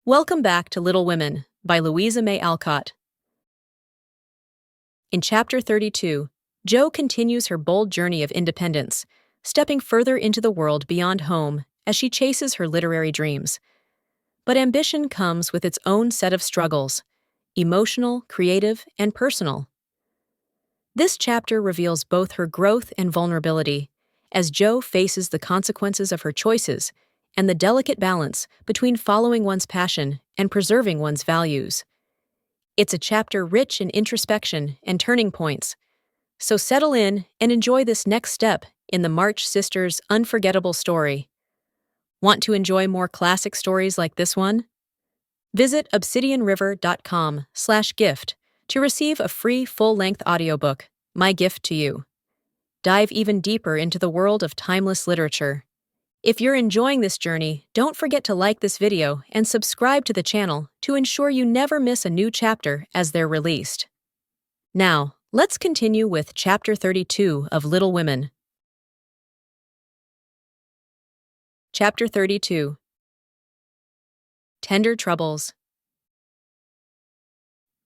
Welcome back to Little Women by Louisa May Alcott. In Chapter 32, Jo continues her bold journey of independence, stepping further into the world beyond home as she chases her literary dreams. But ambition comes with its own set of struggles, emotional, creative, and personal. This chapter reveals both her growth and vulnerability, as Jo faces the consequences of her choices and the delicate balance between following one's passion and preserving one's values. It's a chapter rich in introspection and turning points, so settle in and enjoy this next step in the March sisters' unforgettable story. Want to enjoy more classic stories like this one? Visit obsidianriver.com/gift to receive a free full-length audiobook, My Gift to You. Dive even deeper into the world of timeless literature. If you're enjoying this journey, don't forget to like this video and subscribe to the channel to ensure you never miss a new chapter as they're released. Now, let's continue with Chapter 32 of Little Women. Chapter 32. Tender Troubles.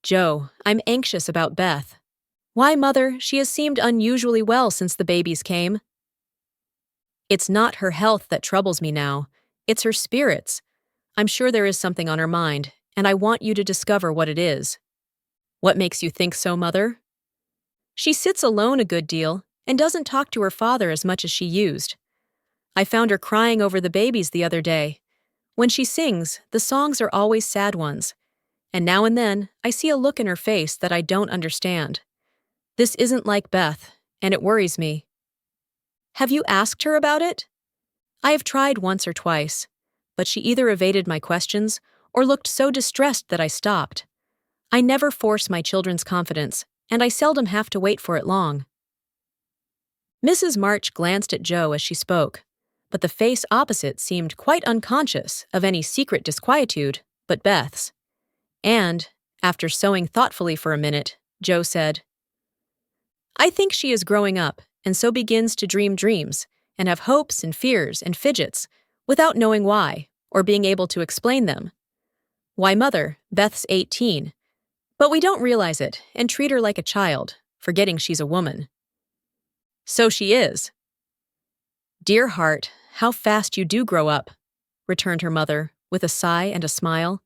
Jo, I'm anxious about Beth. Why, Mother, she has seemed unusually well since the babies came. It's not her health that troubles me now, it's her spirits. I'm sure there is something on her mind, and I want you to discover what it is. What makes you think so, Mother? She sits alone a good deal and doesn't talk to her father as much as she used. I found her crying over the babies the other day. When she sings, the songs are always sad ones, and now and then I see a look in her face that I don't understand. This isn't like Beth, and it worries me. Have you asked her about it? I have tried once or twice, but she either evaded my questions or looked so distressed that I stopped. I never force my children's confidence, and I seldom have to wait for it long. Mrs. March glanced at Jo as she spoke, but the face opposite seemed quite unconscious of any secret disquietude but Beth's. And, after sewing thoughtfully for a minute, Jo said, I think she is growing up, and so begins to dream dreams, and have hopes and fears and fidgets, without knowing why, or being able to explain them. Why, Mother, Beth's 18, but we don't realize it and treat her like a child, forgetting she's a woman. So she is. Dear heart, how fast you do grow up, returned her mother, with a sigh and a smile.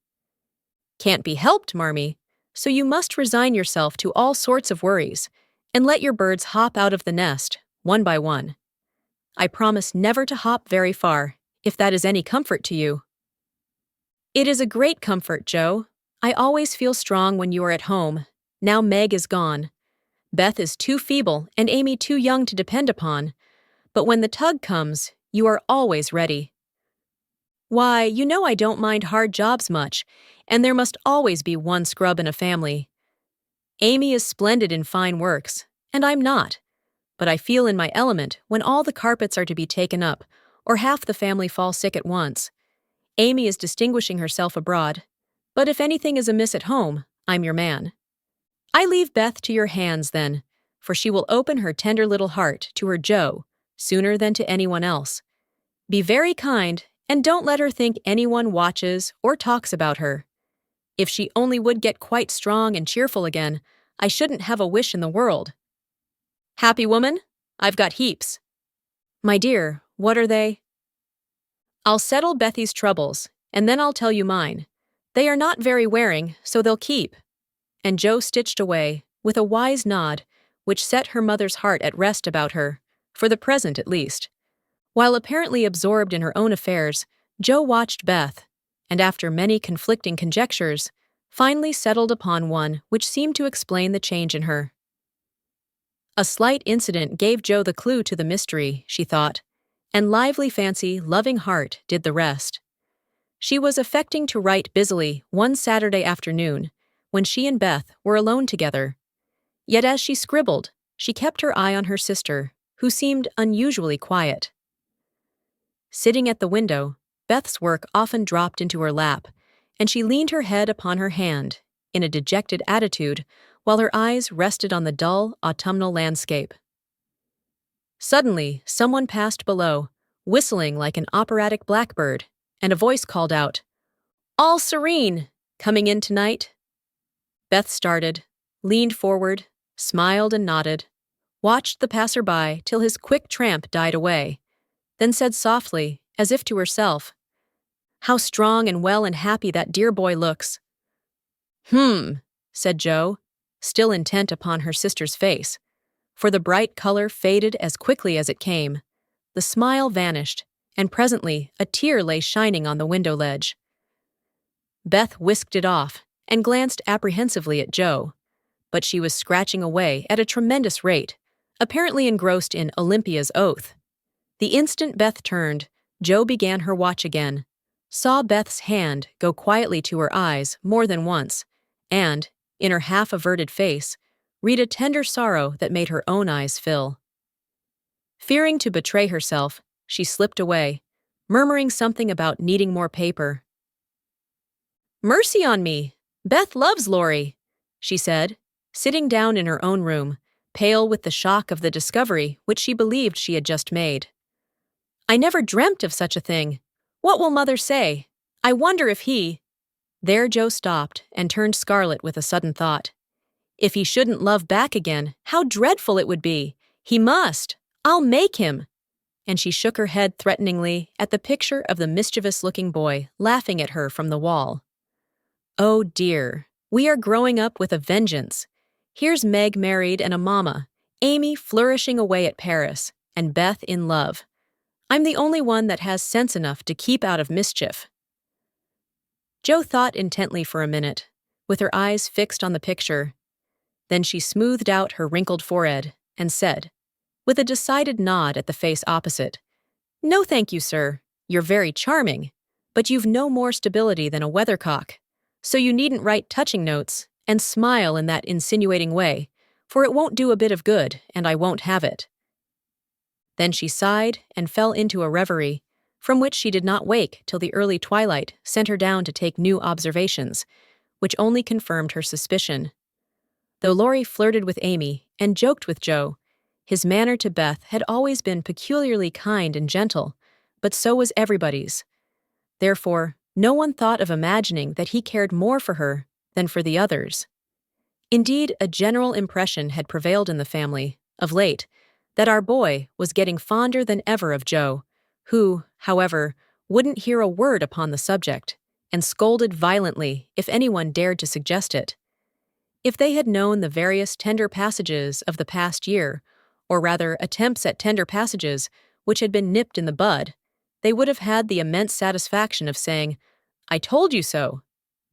Can't be helped, Marmee, so you must resign yourself to all sorts of worries, and let your birds hop out of the nest, one by one. I promise never to hop very far, if that is any comfort to you. It is a great comfort, Jo. I always feel strong when you are at home. Now Meg is gone. Beth is too feeble and Amy too young to depend upon, but when the tug comes, you are always ready. Why, you know I don't mind hard jobs much, and there must always be one scrub in a family. Amy is splendid in fine works, and I'm not, but I feel in my element when all the carpets are to be taken up, or half the family fall sick at once. Amy is distinguishing herself abroad, but if anything is amiss at home, I'm your man. I leave Beth to your hands, then, for she will open her tender little heart to her Jo sooner than to anyone else. Be very kind, and don't let her think anyone watches or talks about her. If she only would get quite strong and cheerful again, I shouldn't have a wish in the world. Happy woman? I've got heaps. My dear, what are they? I'll settle Bethy's troubles, and then I'll tell you mine. They are not very wearing, so they'll keep. And Jo stitched away, with a wise nod, which set her mother's heart at rest about her, for the present at least. While apparently absorbed in her own affairs, Jo watched Beth, and after many conflicting conjectures, finally settled upon one which seemed to explain the change in her. A slight incident gave Jo the clue to the mystery, she thought, and lively fancy, loving heart did the rest. She was affecting to write busily one Saturday afternoon, when she and Beth were alone together. Yet as she scribbled, she kept her eye on her sister, who seemed unusually quiet. Sitting at the window, Beth's work often dropped into her lap, and she leaned her head upon her hand, in a dejected attitude, while her eyes rested on the dull, autumnal landscape. Suddenly, someone passed below, whistling like an operatic blackbird, and a voice called out, All serene. Coming in tonight? Beth started, leaned forward, smiled and nodded, watched the passerby till his quick tramp died away, then said softly, as if to herself, "How strong and well and happy that dear boy looks." Said Jo, still intent upon her sister's face, for the bright color faded as quickly as it came. The smile vanished, and presently a tear lay shining on the window ledge. Beth whisked it off and glanced apprehensively at Jo, but she was scratching away at a tremendous rate, apparently engrossed in Olympia's oath. The instant Beth turned, Jo began her watch again, saw Beth's hand go quietly to her eyes more than once, and, in her half-averted face, read a tender sorrow that made her own eyes fill. Fearing to betray herself, she slipped away, murmuring something about needing more paper. "Mercy on me! Beth loves Laurie," she said, sitting down in her own room, pale with the shock of the discovery which she believed she had just made. "I never dreamt of such a thing. What will Mother say? I wonder if he—" There Jo stopped and turned scarlet with a sudden thought. If he shouldn't love back again, how dreadful it would be! He must! I'll make him! And she shook her head threateningly at the picture of the mischievous-looking boy laughing at her from the wall. Oh dear, we are growing up with a vengeance. Here's Meg married and a mama, Amy flourishing away at Paris, and Beth in love. I'm the only one that has sense enough to keep out of mischief. Jo thought intently for a minute, with her eyes fixed on the picture. Then she smoothed out her wrinkled forehead and said, with a decided nod at the face opposite, "No thank you, sir. You're very charming, but you've no more stability than a weathercock. So you needn't write touching notes and smile in that insinuating way, for it won't do a bit of good, and I won't have it." Then she sighed and fell into a reverie, from which she did not wake till the early twilight sent her down to take new observations, which only confirmed her suspicion. Though Laurie flirted with Amy and joked with Jo, his manner to Beth had always been peculiarly kind and gentle, but so was everybody's. Therefore, no one thought of imagining that he cared more for her than for the others. Indeed, a general impression had prevailed in the family, of late, that our boy was getting fonder than ever of Jo, who, however, wouldn't hear a word upon the subject, and scolded violently if anyone dared to suggest it. If they had known the various tender passages of the past year, or rather attempts at tender passages which had been nipped in the bud, they would have had the immense satisfaction of saying, "I told you so."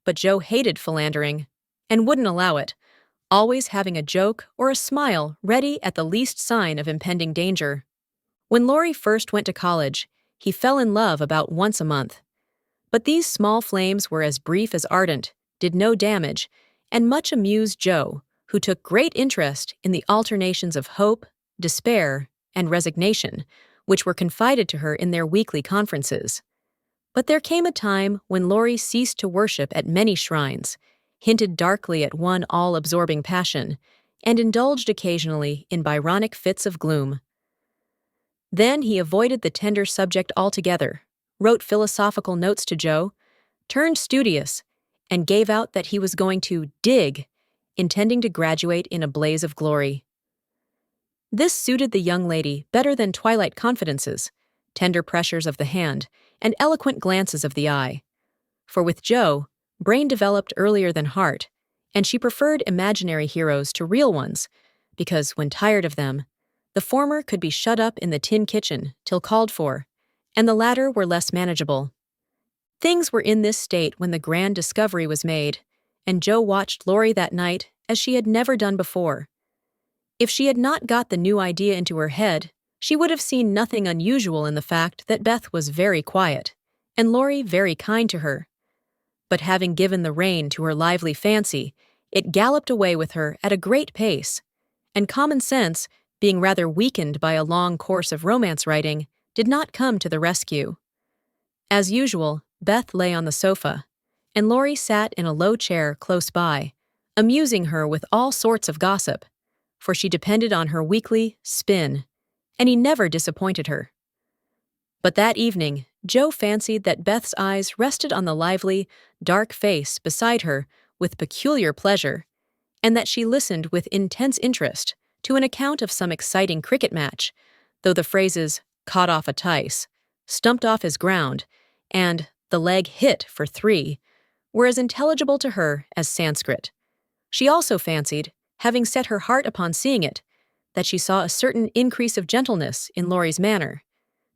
But Jo hated philandering, and wouldn't allow it, always having a joke or a smile ready at the least sign of impending danger. When Laurie first went to college, he fell in love about once a month. But these small flames were as brief as ardent, did no damage, and much amused Jo, who took great interest in the alternations of hope, despair, and resignation, which were confided to her in their weekly conferences. But there came a time when Laurie ceased to worship at many shrines, hinted darkly at one all-absorbing passion, and indulged occasionally in Byronic fits of gloom. Then he avoided the tender subject altogether, wrote philosophical notes to Jo, turned studious, and gave out that he was going to dig, intending to graduate in a blaze of glory. This suited the young lady better than twilight confidences, tender pressures of the hand, and eloquent glances of the eye. For with Jo, brain developed earlier than heart, and she preferred imaginary heroes to real ones, because when tired of them, the former could be shut up in the tin kitchen till called for, and the latter were less manageable. Things were in this state when the grand discovery was made, and Jo watched Laurie that night as she had never done before. If she had not got the new idea into her head, she would have seen nothing unusual in the fact that Beth was very quiet, and Laurie very kind to her. But having given the rein to her lively fancy, it galloped away with her at a great pace, and common sense, being rather weakened by a long course of romance writing, did not come to the rescue. As usual, Beth lay on the sofa, and Laurie sat in a low chair close by, amusing her with all sorts of gossip, for she depended on her weekly spin, and he never disappointed her. But that evening, Joe fancied that Beth's eyes rested on the lively, dark face beside her with peculiar pleasure, and that she listened with intense interest to an account of some exciting cricket match, though the phrases caught off a tice, stumped off his ground, and the leg hit for 3 were as intelligible to her as Sanskrit. She also fancied, having set her heart upon seeing it, that she saw a certain increase of gentleness in Laurie's manner,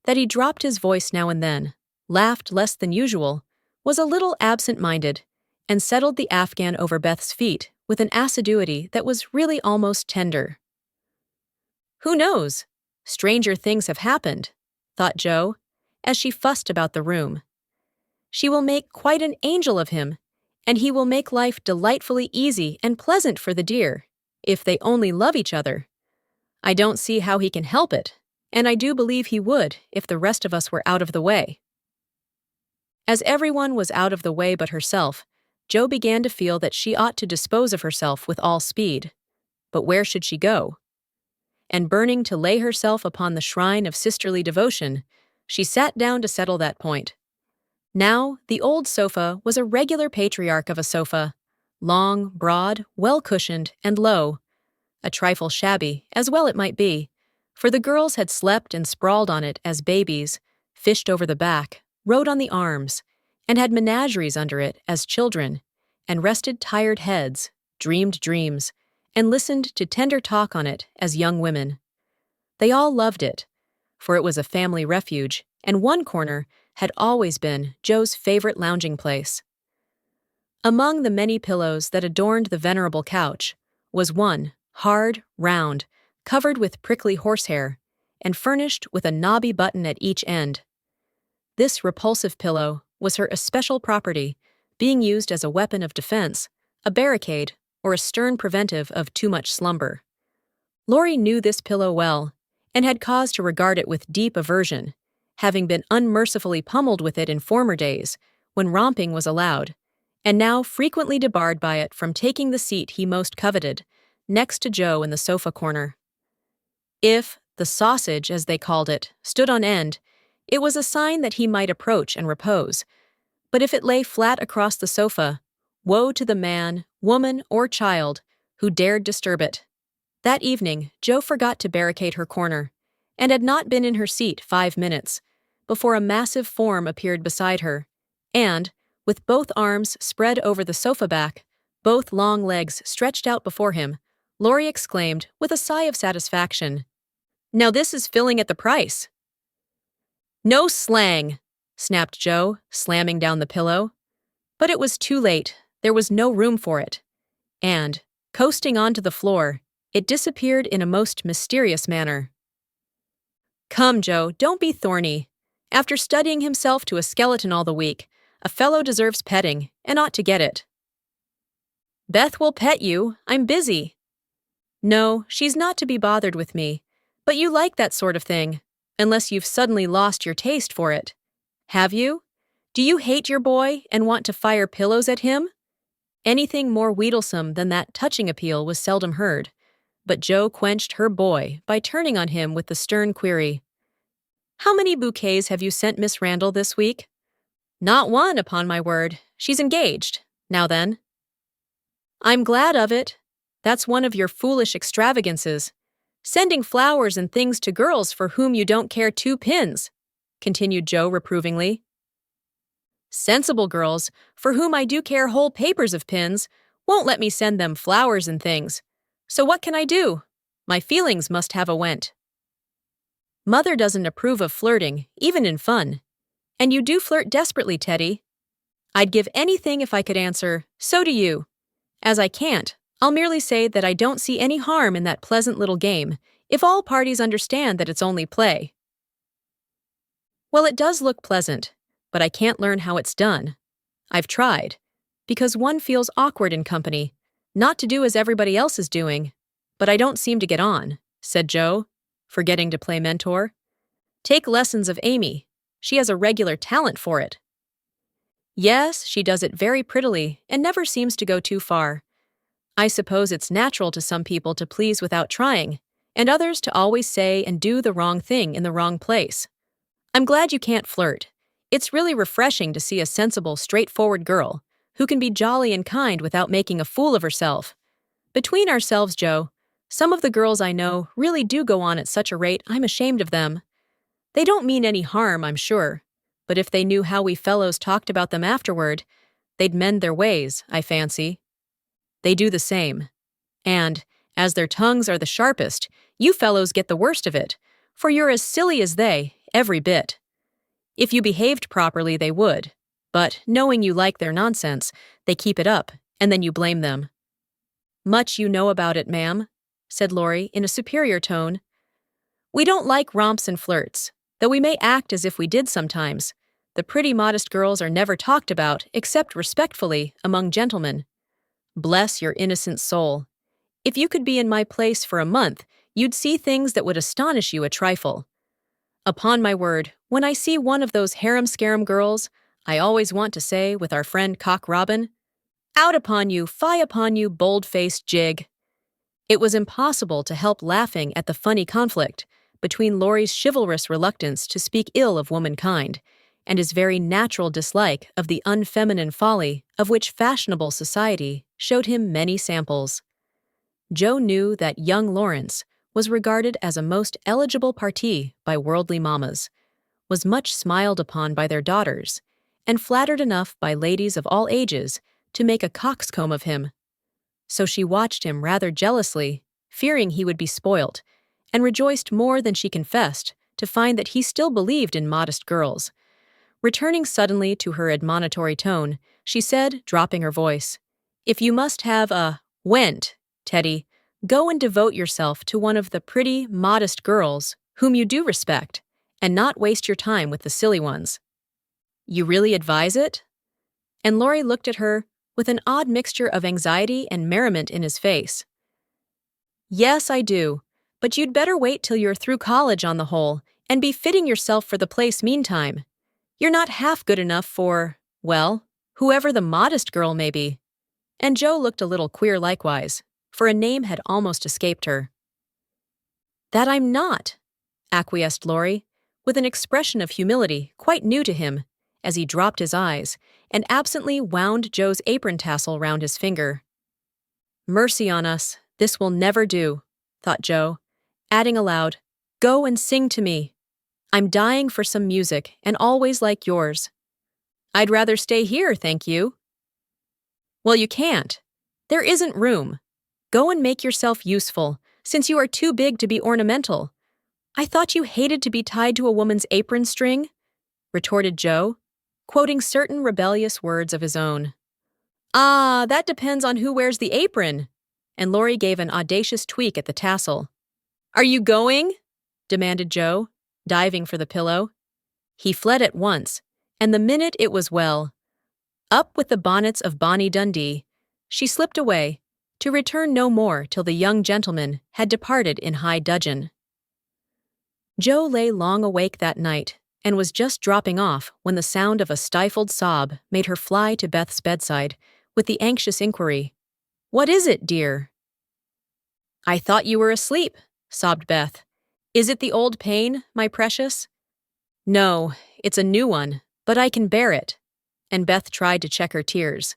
that he dropped his voice now and then, laughed less than usual, was a little absent-minded, and settled the Afghan over Beth's feet with an assiduity that was really almost tender. Who knows? Stranger things have happened, thought Joe, as she fussed about the room. She will make quite an angel of him, and he will make life delightfully easy and pleasant for the dear, if they only love each other. I don't see how he can help it, and I do believe he would if the rest of us were out of the way. As everyone was out of the way but herself, Joe began to feel that she ought to dispose of herself with all speed. But where should she go? And burning to lay herself upon the shrine of sisterly devotion, she sat down to settle that point. Now, the old sofa was a regular patriarch of a sofa, long, broad, well-cushioned, and low. A trifle shabby, as well it might be, for the girls had slept and sprawled on it as babies, fished over the back, rode on the arms, and had menageries under it as children, and rested tired heads, dreamed dreams, and listened to tender talk on it as young women. They all loved it, for it was a family refuge, and one corner had always been Joe's favorite lounging place. Among the many pillows that adorned the venerable couch was one, hard, round, covered with prickly horsehair, and furnished with a knobby button at each end. This repulsive pillow was her especial property, being used as a weapon of defense, a barricade, or a stern preventive of too much slumber. Laurie knew this pillow well, and had cause to regard it with deep aversion, having been unmercifully pummeled with it in former days, when romping was allowed, and now frequently debarred by it from taking the seat he most coveted, next to Joe in the sofa corner. If the sausage, as they called it, stood on end, it was a sign that he might approach and repose, but if it lay flat across the sofa, woe to the man, woman, or child who dared disturb it. That evening, Joe forgot to barricade her corner, and had not been in her seat 5 minutes, before a massive form appeared beside her, and, with both arms spread over the sofa back, both long legs stretched out before him, Laurie exclaimed with a sigh of satisfaction, "Now this is filling at the price." "No slang," snapped Joe, slamming down the pillow. But it was too late. There was no room for it. And, coasting onto the floor, it disappeared in a most mysterious manner. "Come, Joe, don't be thorny. After studying himself to a skeleton all the week, a fellow deserves petting, and ought to get it." "Beth will pet you. I'm busy." "No, she's not to be bothered with me. But you like that sort of thing, unless you've suddenly lost your taste for it. Have you? Do you hate your boy and want to fire pillows at him?" Anything more wheedlesome than that touching appeal was seldom heard, but Joe quenched her boy by turning on him with the stern query, "How many bouquets have you sent Miss Randall this week?" "Not one, upon my word. She's engaged. Now then." "I'm glad of it. That's one of your foolish extravagances. Sending flowers and things to girls for whom you don't care 2 pins, continued Joe reprovingly. "Sensible girls, for whom I do care whole papers of pins, won't let me send them flowers and things. So what can I do? My feelings must have a went." "Mother doesn't approve of flirting, even in fun. And you do flirt desperately, Teddy. I'd give anything if I could answer, 'So do you.' As I can't, I'll merely say that I don't see any harm in that pleasant little game, if all parties understand that it's only play." "Well, it does look pleasant, but I can't learn how it's done. I've tried, because one feels awkward in company, not to do as everybody else is doing, but I don't seem to get on," said Joe, forgetting to play mentor. "Take lessons of Amy. She has a regular talent for it." "Yes, she does it very prettily and never seems to go too far. I suppose it's natural to some people to please without trying, and others to always say and do the wrong thing in the wrong place. I'm glad you can't flirt. It's really refreshing to see a sensible, straightforward girl who can be jolly and kind without making a fool of herself. Between ourselves, Joe, some of the girls I know really do go on at such a rate I'm ashamed of them. They don't mean any harm, I'm sure, but if they knew how we fellows talked about them afterward, they'd mend their ways, I fancy. They do the same. And, as their tongues are the sharpest, you fellows get the worst of it, for you're as silly as they, every bit. If you behaved properly, they would. But, knowing you like their nonsense, they keep it up, and then you blame them. Much you know about it, ma'am, said Laurie in a superior tone. We don't like romps and flirts, though we may act as if we did sometimes. The pretty modest girls are never talked about, except respectfully, among gentlemen. Bless your innocent soul. If you could be in my place for a month, you'd see things that would astonish you a trifle. Upon my word, when I see one of those harum-scarum girls, I always want to say, with our friend Cock Robin, out upon you, fie upon you, bold-faced jig. It was impossible to help laughing at the funny conflict between Laurie's chivalrous reluctance to speak ill of womankind and his very natural dislike of the unfeminine folly of which fashionable society showed him many samples. Joe knew that young Lawrence was regarded as a most eligible parti by worldly mammas, was much smiled upon by their daughters, and flattered enough by ladies of all ages to make a coxcomb of him. So she watched him rather jealously, fearing he would be spoilt, and rejoiced more than she confessed to find that he still believed in modest girls. Returning suddenly to her admonitory tone, she said, dropping her voice, "If you must have a went, Teddy, go and devote yourself to one of the pretty, modest girls whom you do respect, and not waste your time with the silly ones." You really advise it? And Laurie looked at her with an odd mixture of anxiety and merriment in his face. Yes, I do, but you'd better wait till you're through college on the whole, and be fitting yourself for the place meantime. You're not half good enough for, well, whoever the modest girl may be. And Joe looked a little queer likewise, for a name had almost escaped her. That I'm not, acquiesced Laurie, with an expression of humility quite new to him, as he dropped his eyes and absently wound Joe's apron tassel round his finger. Mercy on us, this will never do, thought Joe, adding aloud, Go and sing to me. I'm dying for some music, and always like yours. I'd rather stay here, thank you. Well, you can't. There isn't room. Go and make yourself useful, since you are too big to be ornamental. I thought you hated to be tied to a woman's apron string, retorted Joe, quoting certain rebellious words of his own. Ah, that depends on who wears the apron, and Laurie gave an audacious tweak at the tassel. Are you going? Demanded Joe, diving for the pillow. He fled at once, and the minute it was well. Up with the bonnets of Bonnie Dundee, she slipped away, to return no more till the young gentleman had departed in high dudgeon. Joe lay long awake that night, and was just dropping off when the sound of a stifled sob made her fly to Beth's bedside with the anxious inquiry, What is it, dear? I thought you were asleep, sobbed Beth. Is it the old pain, my precious? No, it's a new one, but I can bear it. And Beth tried to check her tears.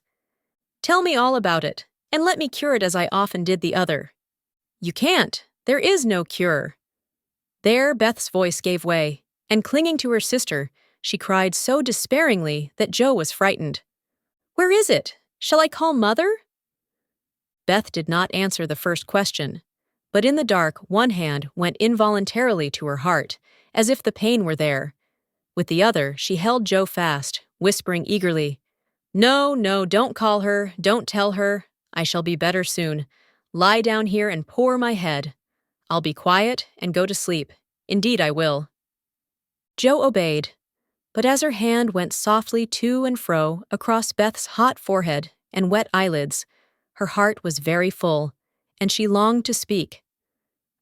Tell me all about it, and let me cure it as I often did the other. You can't. There is no cure. There Beth's voice gave way, and clinging to her sister, she cried so despairingly that Joe was frightened. Where is it? Shall I call Mother? Beth did not answer the first question, but in the dark one hand went involuntarily to her heart, as if the pain were there. With the other she held Joe fast, whispering eagerly, No, no, don't call her, don't tell her. I shall be better soon. Lie down here and pour my head. I'll be quiet and go to sleep. Indeed I will. Joe obeyed, but as her hand went softly to and fro across Beth's hot forehead and wet eyelids, her heart was very full, and she longed to speak.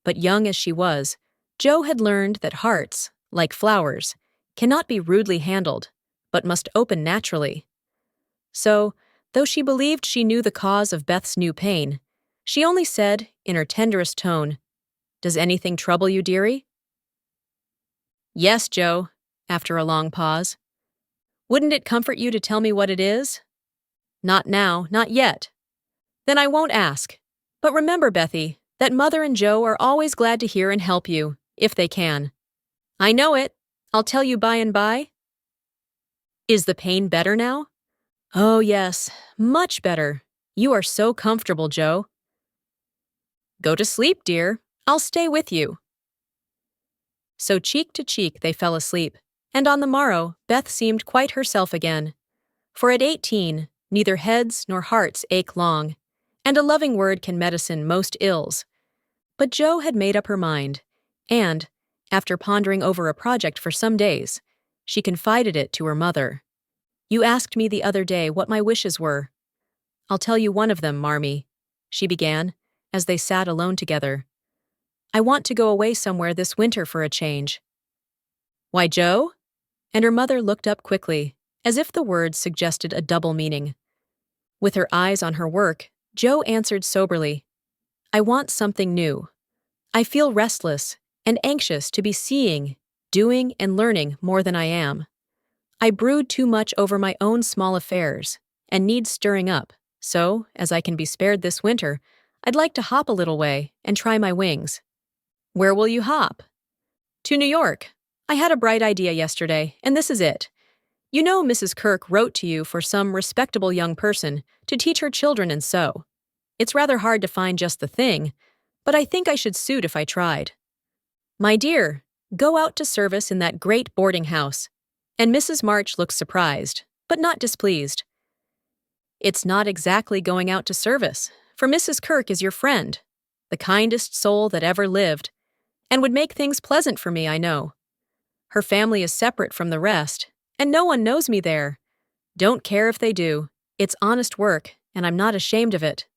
But young as she was, Joe had learned that hearts, like flowers, cannot be rudely handled, but must open naturally. So, though she believed she knew the cause of Beth's new pain, she only said, in her tenderest tone, Does anything trouble you, dearie? Yes, Joe, after a long pause. Wouldn't it comfort you to tell me what it is? Not now, not yet. Then I won't ask. But remember, Bethy, that Mother and Joe are always glad to hear and help you, if they can. I know it. I'll tell you by and by. Is the pain better now? Oh, yes, much better. You are so comfortable, Joe. Go to sleep, dear. I'll stay with you. So cheek to cheek they fell asleep, and on the morrow Beth seemed quite herself again. For at 18, neither heads nor hearts ache long, and a loving word can medicine most ills. But Joe had made up her mind, and, after pondering over a project for some days, she confided it to her mother. You asked me the other day what my wishes were. I'll tell you one of them, Marmee, she began, as they sat alone together. I want to go away somewhere this winter for a change. Why, Joe? And her mother looked up quickly, as if the words suggested a double meaning. With her eyes on her work, Joe answered soberly, I want something new. I feel restless and anxious to be seeing, doing, and learning more than I am. I brood too much over my own small affairs and need stirring up, so, as I can be spared this winter, I'd like to hop a little way and try my wings. Where will you hop? To New York. I had a bright idea yesterday, and this is it. You know Mrs. Kirk wrote to you for some respectable young person to teach her children and sew. It's rather hard to find just the thing, but I think I should suit if I tried. My dear, go out to service in that great boarding house. And Mrs. March looked surprised, but not displeased. It's not exactly going out to service, for Mrs. Kirk is your friend, the kindest soul that ever lived, and would make things pleasant for me, I know. Her family is separate from the rest, and no one knows me there. Don't care if they do. It's honest work, and I'm not ashamed of it.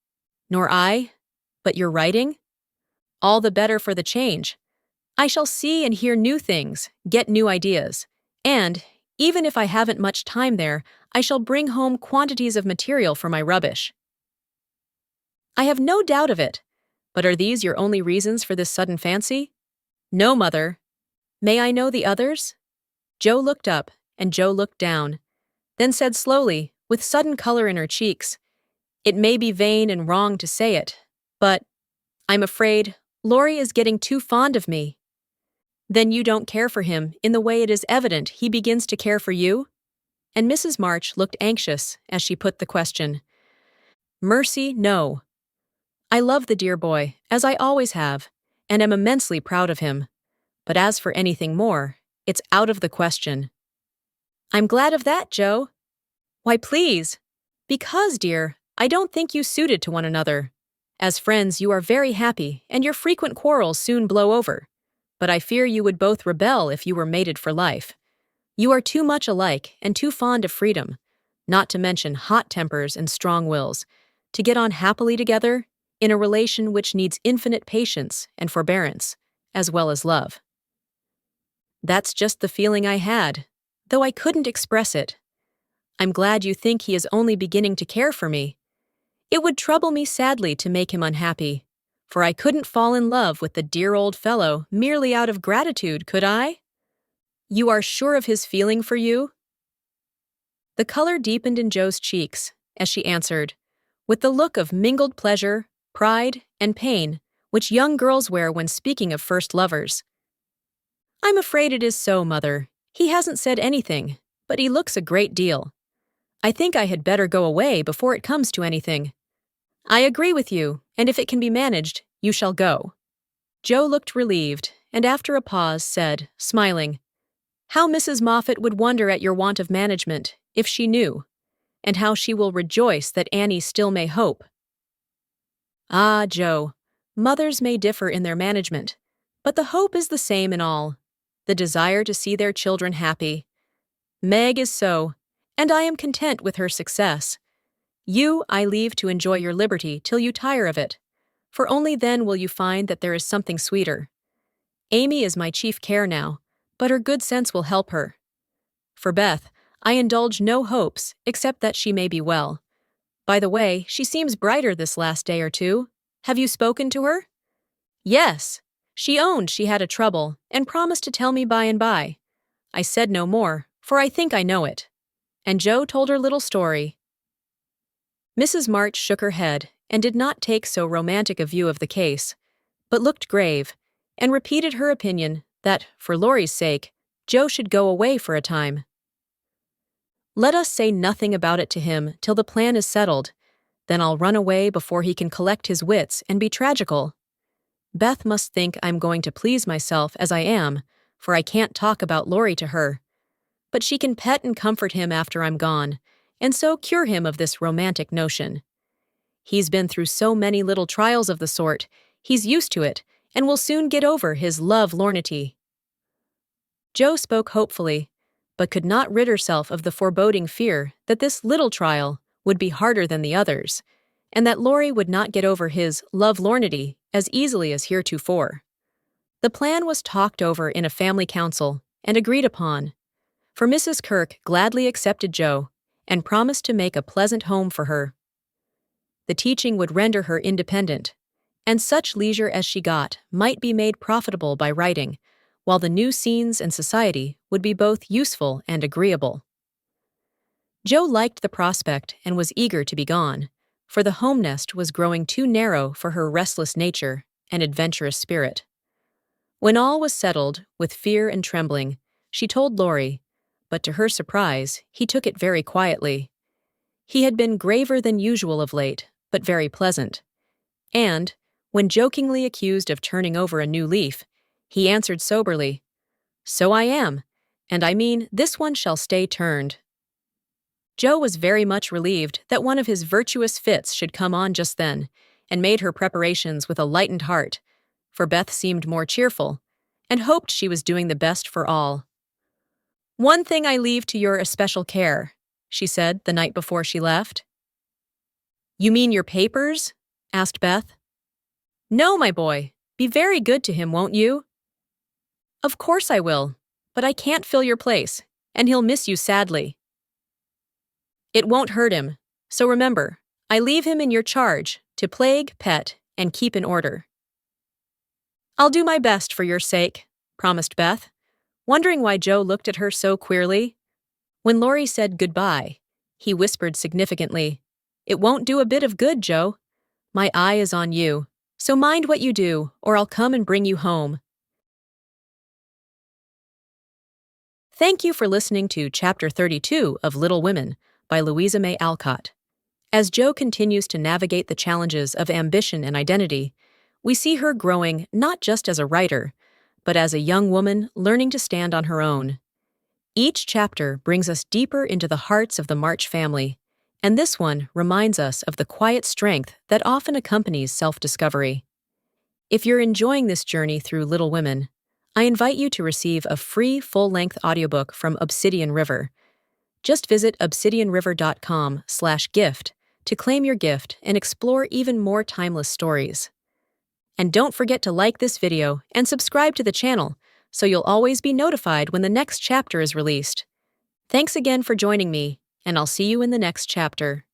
Nor I. But your writing? All the better for the change. I shall see and hear new things, get new ideas, and, even if I haven't much time there, I shall bring home quantities of material for my rubbish. I have no doubt of it. But are these your only reasons for this sudden fancy? No, Mother. May I know the others? Joe looked up, and Joe looked down, then said slowly, with sudden color in her cheeks, It may be vain and wrong to say it, but I'm afraid Laurie is getting too fond of me. Then you don't care for him in the way it is evident he begins to care for you? And Mrs. March looked anxious as she put the question. Mercy, no. I love the dear boy, as I always have, and am immensely proud of him. But as for anything more, it's out of the question. I'm glad of that, Joe. Why, please. Because, dear, I don't think you suited to one another. As friends, you are very happy, and your frequent quarrels soon blow over. But I fear you would both rebel if you were mated for life. You are too much alike and too fond of freedom, not to mention hot tempers and strong wills, to get on happily together in a relation which needs infinite patience and forbearance, as well as love. That's just the feeling I had, though I couldn't express it. I'm glad you think he is only beginning to care for me. It would trouble me sadly to make him unhappy, for I couldn't fall in love with the dear old fellow merely out of gratitude, could I? You are sure of his feeling for you? The color deepened in Joe's cheeks as she answered, with the look of mingled pleasure, pride, and pain which young girls wear when speaking of first lovers. I'm afraid it is so, Mother. He hasn't said anything, but he looks a great deal. I think I had better go away before it comes to anything. I agree with you, and if it can be managed, you shall go. Joe looked relieved, and after a pause said, smiling, How Mrs. Moffat would wonder at your want of management, if she knew, and how she will rejoice that Annie still may hope. Ah, Joe, mothers may differ in their management, but the hope is the same in all, the desire to see their children happy. Meg is so, and I am content with her success. You I leave to enjoy your liberty till you tire of it, for only then will you find that there is something sweeter. Amy is my chief care now, but her good sense will help her. For Beth, I indulge no hopes except that she may be well. By the way, she seems brighter this last day or two. Have you spoken to her? Yes. She owned she had a trouble and promised to tell me by and by. I said no more, for I think I know it. and Jo told her little story. Mrs. March shook her head and did not take so romantic a view of the case, but looked grave and repeated her opinion that, for Laurie's sake, Jo should go away for a time. "Let us say nothing about it to him till the plan is settled. Then I'll run away before he can collect his wits and be tragical. Beth must think I'm going to please myself as I am, for I can't talk about Laurie to her. But she can pet and comfort him after I'm gone, and so cure him of this romantic notion. He's been through so many little trials of the sort, he's used to it, and will soon get over his love-lornity." Jo spoke hopefully, but could not rid herself of the foreboding fear that this little trial would be harder than the others, and that Laurie would not get over his love-lornity as easily as heretofore. The plan was talked over in a family council and agreed upon, for Mrs. Kirk gladly accepted Jo and promised to make a pleasant home for her. The teaching would render her independent, and such leisure as she got might be made profitable by writing, while the new scenes and society would be both useful and agreeable. Jo liked the prospect and was eager to be gone, for the home nest was growing too narrow for her restless nature and adventurous spirit. When all was settled, with fear and trembling, she told Laurie, but to her surprise, he took it very quietly. He had been graver than usual of late, but very pleasant. And, when jokingly accused of turning over a new leaf, he answered soberly, "So I am, and I mean this one shall stay turned." Jo was very much relieved that one of his virtuous fits should come on just then, and made her preparations with a lightened heart, for Beth seemed more cheerful, and hoped she was doing the best for all. "One thing I leave to your especial care," she said the night before she left. "You mean your papers?" asked Beth. "No, my boy. Be very good to him, won't you?" "Of course I will, but I can't fill your place, and he'll miss you sadly." "It won't hurt him, so remember, I leave him in your charge to plague, pet, and keep in order." "I'll do my best for your sake," promised Beth, wondering why Jo looked at her so queerly. When Laurie said goodbye, he whispered significantly, "It won't do a bit of good, Jo. My eye is on you, so mind what you do, or I'll come and bring you home." Thank you for listening to Chapter 32 of Little Women by Louisa May Alcott. As Jo continues to navigate the challenges of ambition and identity, we see her growing not just as a writer, but as a young woman learning to stand on her own. Each chapter brings us deeper into the hearts of the March family, and this one reminds us of the quiet strength that often accompanies self-discovery. If you're enjoying this journey through Little Women, I invite you to receive a free full-length audiobook from Obsidian River. Just visit obsidianriver.com/gift to claim your gift and explore even more timeless stories. And don't forget to like this video and subscribe to the channel so you'll always be notified when the next chapter is released. Thanks again for joining me, and I'll see you in the next chapter.